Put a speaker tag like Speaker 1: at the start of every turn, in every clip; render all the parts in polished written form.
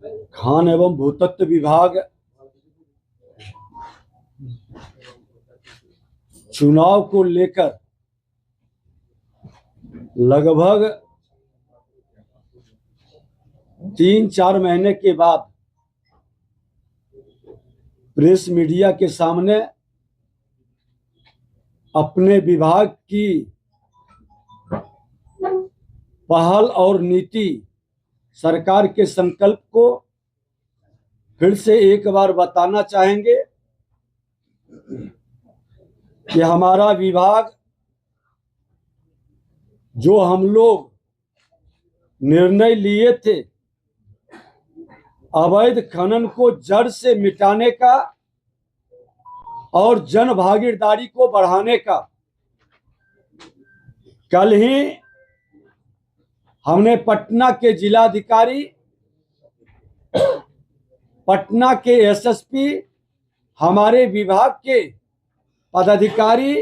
Speaker 1: खान एवं भूतत्व विभाग चुनाव को लेकर लगभग 3-4 महीने के बाद प्रेस मीडिया के सामने अपने विभाग की पहल और नीति, सरकार के संकल्प को फिर से एक बार बताना चाहेंगे कि हमारा विभाग, जो हम लोग निर्णय लिए थे अवैध खनन को जड़ से मिटाने का और जन भागीदारी को बढ़ाने का, कल ही हमने पटना के जिलाधिकारी, पटना के एसएसपी, हमारे विभाग के पदाधिकारी,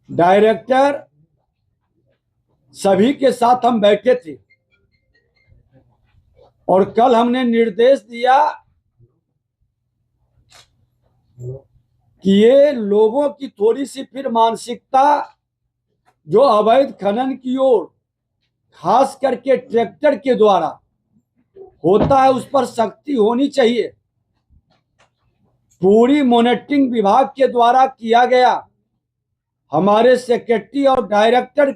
Speaker 1: डायरेक्टर, सभी के साथ हम बैठे थे और कल हमने निर्देश दिया कि ये लोगों की थोड़ी सी फिर मानसिकता जो अवैध खनन की ओर खास करके ट्रैक्टर के द्वारा होता है, उस पर सख्ती होनी चाहिए। पूरी मॉनिटरिंग विभाग के द्वारा किया गया। हमारे सेक्रेटरी और डायरेक्टर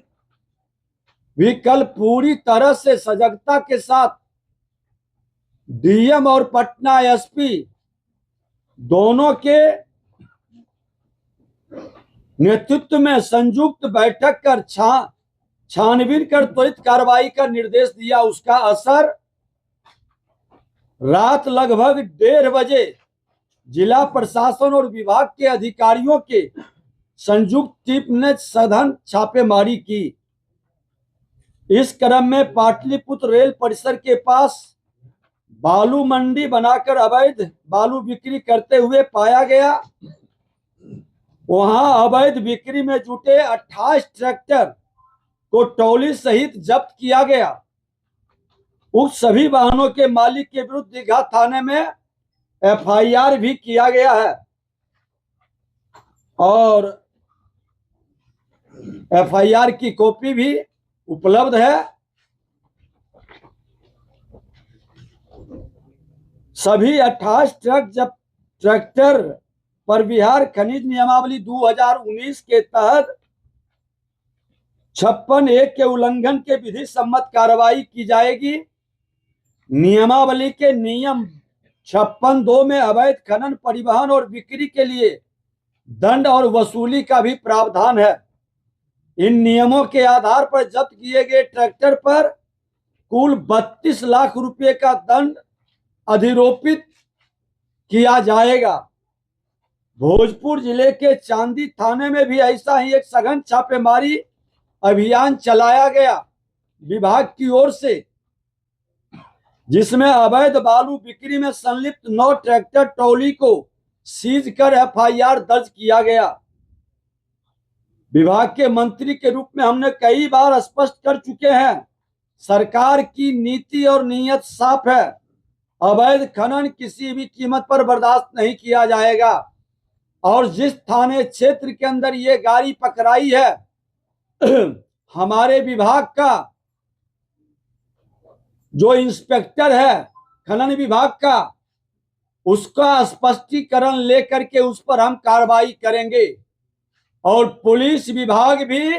Speaker 1: भी कल पूरी तरह से सजगता के साथ डीएम और पटना एसपी दोनों के नेतृत्व में संयुक्त बैठक कर छानबीन कर त्वरित कार्रवाई का निर्देश दिया। उसका असर रात लगभग 1:30 बजे जिला प्रशासन और विभाग के अधिकारियों के संयुक्त टीम ने सघन छापेमारी की। इस क्रम में पाटलिपुत्र रेल परिसर के पास बालू मंडी बनाकर अवैध बालू बिक्री करते हुए पाया गया। वहां अवैध बिक्री में जुटे 28 ट्रैक्टर को टॉली सहित जब्त किया गया। उक्त सभी वाहनों के मालिक के विरुद्ध दीघा थाने में एफआईआर भी किया गया है और एफआईआर की कॉपी भी उपलब्ध है। सभी 28 ट्रैक्टर पर बिहार खनिज नियमावली 2019 के तहत 56(1) के उल्लंघन के विधि सम्मत कार्रवाई की जाएगी। नियमावली के नियम 56(2) में अवैध खनन, परिवहन और बिक्री के लिए दंड और वसूली का भी प्रावधान है। इन नियमों के आधार पर जब्त किए गए ट्रैक्टर पर कुल 32 लाख रुपए का दंड अधिरोपित किया जाएगा। भोजपुर जिले के चांदी थाने में भी ऐसा ही एक सघन छापेमारी अभियान चलाया गया विभाग की ओर से, जिसमें अवैध बालू बिक्री में संलिप्त 9 ट्रैक्टर ट्रॉली को सीज कर एफआईआर दर्ज किया गया। विभाग के मंत्री के रूप में हमने कई बार स्पष्ट कर चुके हैं, सरकार की नीति और नीयत साफ है। अवैध खनन किसी भी कीमत पर बर्दाश्त नहीं किया जाएगा और जिस थाने क्षेत्र के अंदर ये गाड़ी पकड़ाई है, हमारे विभाग का जो इंस्पेक्टर है खनन विभाग का, उसका स्पष्टीकरण लेकर के उस पर हम कार्रवाई करेंगे और पुलिस विभाग भी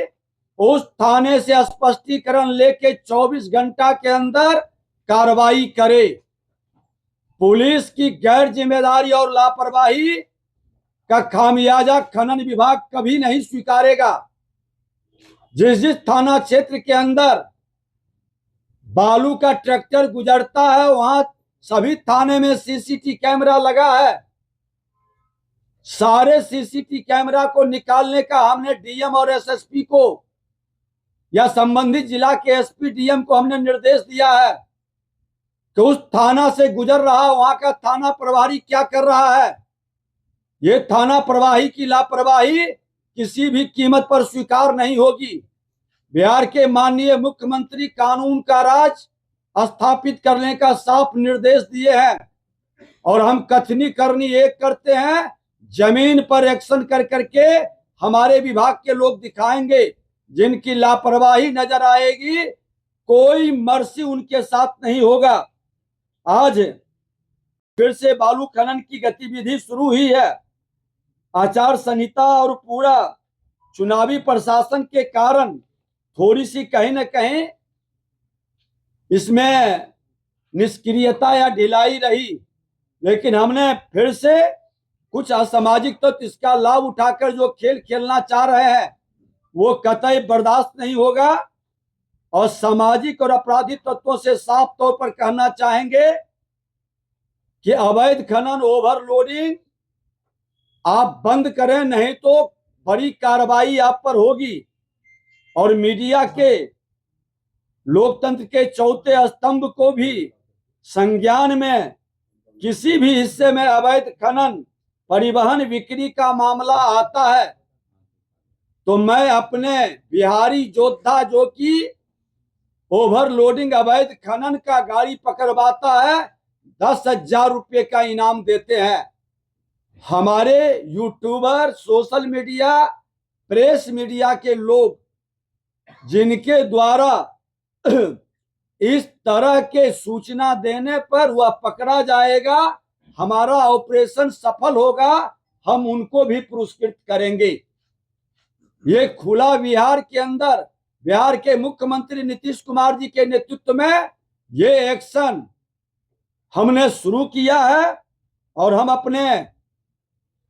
Speaker 1: उस थाने से स्पष्टीकरण लेके 24 घंटा के अंदर कार्रवाई करे। पुलिस की गैर जिम्मेदारी और लापरवाही का खामियाजा खनन विभाग कभी नहीं स्वीकारेगा। जिस थाना क्षेत्र के अंदर बालू का ट्रैक्टर गुजरता है, वहां सभी थाने में सीसीटीवी कैमरा लगा है। सारे सीसीटीवी कैमरा को निकालने का हमने डीएम और एसएसपी को या संबंधित जिला के एसपी डीएम को हमने निर्देश दिया है कि उस थाना से गुजर रहा वहां का थाना प्रभारी क्या कर रहा है। ये थाना प्रभारी की लापरवाही किसी भी कीमत पर स्वीकार नहीं होगी। बिहार के माननीय मुख्यमंत्री कानून का राज स्थापित करने का साफ निर्देश दिए हैं। और हम कथनी करनी एक करते हैं, जमीन पर एक्शन कर करके हमारे विभाग के लोग दिखाएंगे। जिनकी लापरवाही नजर आएगी, कोई मर्सी उनके साथ नहीं होगा। आज फिर से बालू खनन की गतिविधि शुरू हुई है। आचार संहिता और पूरा चुनावी प्रशासन के कारण थोड़ी सी कहीं न कहीं इसमें निष्क्रियता या ढिलाई रही, लेकिन हमने फिर से कुछ असामाजिक तो इसका लाभ उठाकर जो खेल खेलना चाह रहे हैं वो कतई बर्दाश्त नहीं होगा। और सामाजिक और आपराधिक तत्वों से साफ तौर पर कहना चाहेंगे कि अवैध खनन, ओवरलोडिंग आप बंद करें, नहीं तो बड़ी कार्रवाई आप पर होगी। और मीडिया के लोकतंत्र के चौथे स्तंभ को भी संज्ञान में किसी भी हिस्से में अवैध खनन, परिवहन, बिक्री का मामला आता है तो मैं अपने बिहारी योद्धा जो कि ओवरलोडिंग अवैध खनन का गाड़ी पकड़वाता है 10,000 रुपये का इनाम देते हैं। हमारे YouTuber, social media, press media के लोग जिनके द्वारा इस तरह के सूचना देने पर वह पकड़ा जाएगा, हमारा ऑपरेशन सफल होगा, हम उनको भी पुरस्कृत करेंगे। ये खुला बिहार के अंदर बिहार के मुख्यमंत्री नीतीश कुमार जी के नेतृत्व में ये एक्शन हमने शुरू किया है। और हम अपने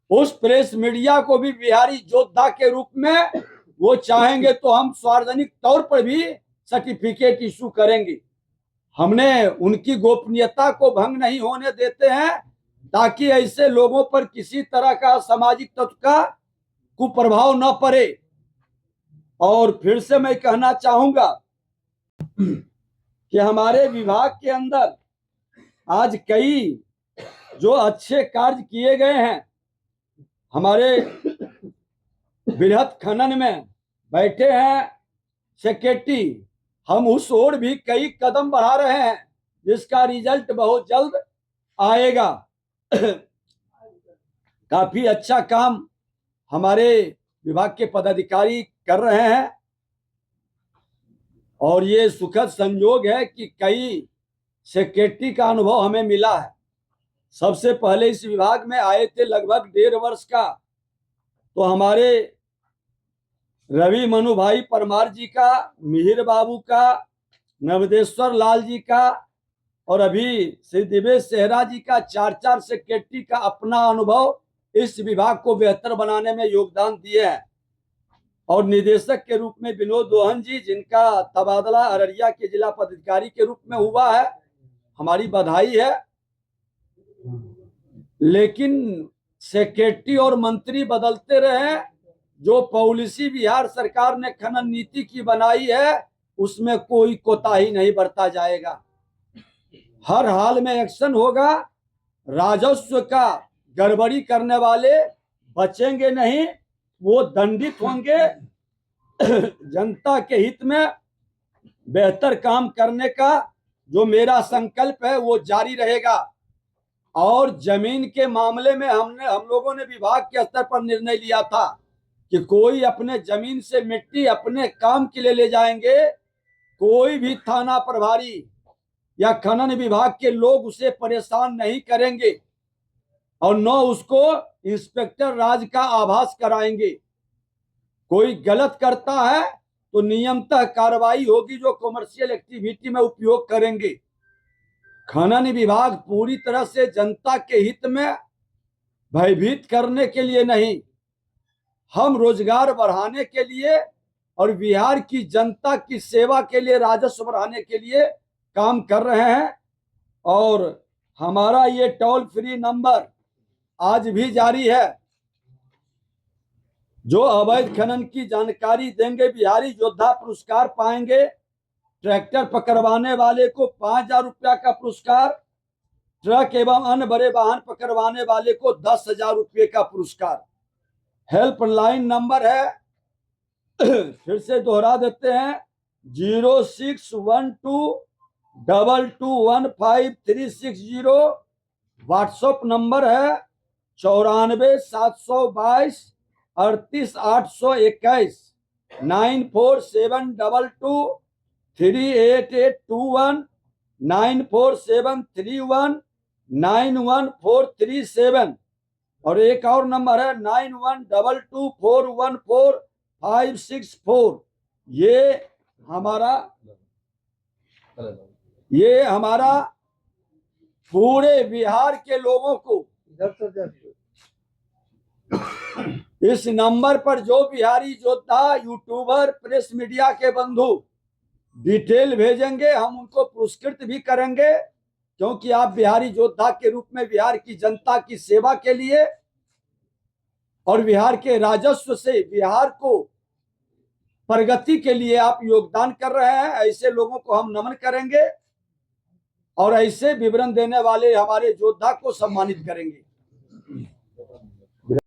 Speaker 1: उस प्रेस मीडिया को भी बिहारी योद्धा के रूप में वो चाहेंगे तो हम सार्वजनिक तौर पर भी सर्टिफिकेट इशू करेंगे। हमने उनकी गोपनीयता को भंग नहीं होने देते हैं ताकि ऐसे लोगों पर किसी तरह का सामाजिक तत्व का कुप्रभाव न पड़े। और फिर से मैं कहना चाहूंगा कि हमारे विभाग के अंदर आज कई जो अच्छे कार्य किए गए हैं। हमारे बृहद खनन में बैठे हैं सेक्रेटरी, हम उस ओर भी कई कदम बढ़ा रहे हैं जिसका रिजल्ट बहुत जल्द आएगा। काफी अच्छा काम हमारे विभाग के पदाधिकारी कर रहे हैं और ये सुखद संयोग है कि कई सेक्रेटरी का अनुभव हमें मिला है। सबसे पहले इस विभाग में आए थे लगभग 1.5 वर्ष का तो हमारे रवि मनु भाई परमार जी का, मिहिर बाबू का, नवदेश्वर लाल जी का और अभी श्री दिवेश सेहरा जी का 4-4 सेक्रेटरी का अपना अनुभव इस विभाग को बेहतर बनाने में योगदान दिए हैं। और निदेशक के रूप में विनोद दोहन जी, जिनका तबादला अररिया के जिला पदाधिकारी के रूप में हुआ है, हमारी बधाई है। लेकिन सेक्रेटरी और मंत्री बदलते रहे, जो पॉलिसी बिहार सरकार ने खनन नीति की बनाई है उसमें कोई कोताही नहीं बरता जाएगा। हर हाल में एक्शन होगा। राजस्व का गड़बड़ी करने वाले बचेंगे नहीं, वो दंडित होंगे। जनता के हित में बेहतर काम करने का जो मेरा संकल्प है वो जारी रहेगा। और जमीन के मामले में हम लोगों ने विभाग के स्तर पर निर्णय लिया था कि कोई अपने जमीन से मिट्टी अपने काम के लिए ले जाएंगे, कोई भी थाना प्रभारी या खनन विभाग के लोग उसे परेशान नहीं करेंगे और न उसको इंस्पेक्टर राज का आभास कराएंगे। कोई गलत करता है तो नियमतः कार्रवाई होगी जो कमर्शियल एक्टिविटी में उपयोग करेंगे। खनन विभाग पूरी तरह से जनता के हित में भयभीत करने के लिए नहीं, हम रोजगार बढ़ाने के लिए और बिहार की जनता की सेवा के लिए, राजस्व बढ़ाने के लिए काम कर रहे हैं। और हमारा ये टोल फ्री नंबर आज भी जारी है। जो अवैध खनन की जानकारी देंगे बिहारी योद्धा पुरस्कार पाएंगे। ट्रैक्टर पकड़वाने वाले को 5,000 रुपया का पुरस्कार, ट्रक एवं अन्य बड़े वाहन पकड़वाने वाले को 10,000 रुपये का पुरस्कार। हेल्पलाइन नंबर है, फिर से दोहरा देते हैं, 0612 221536 व्हाट्सएप नंबर है 94,722,38,821 9472238821 9473191437। और एक और नंबर है 9122414564। ये हमारा पूरे बिहार के लोगों को इस नंबर पर जो बिहारी योद्धा, यूट्यूबर, प्रेस मीडिया के बंधु डिटेल भेजेंगे, हम उनको पुरस्कृत भी करेंगे, क्योंकि आप बिहारी योद्धा के रूप में बिहार की जनता की सेवा के लिए और बिहार के राजस्व से बिहार को प्रगति के लिए आप योगदान कर रहे हैं। ऐसे लोगों को हम नमन करेंगे और ऐसे विवरण देने वाले हमारे योद्धा को सम्मानित करेंगे।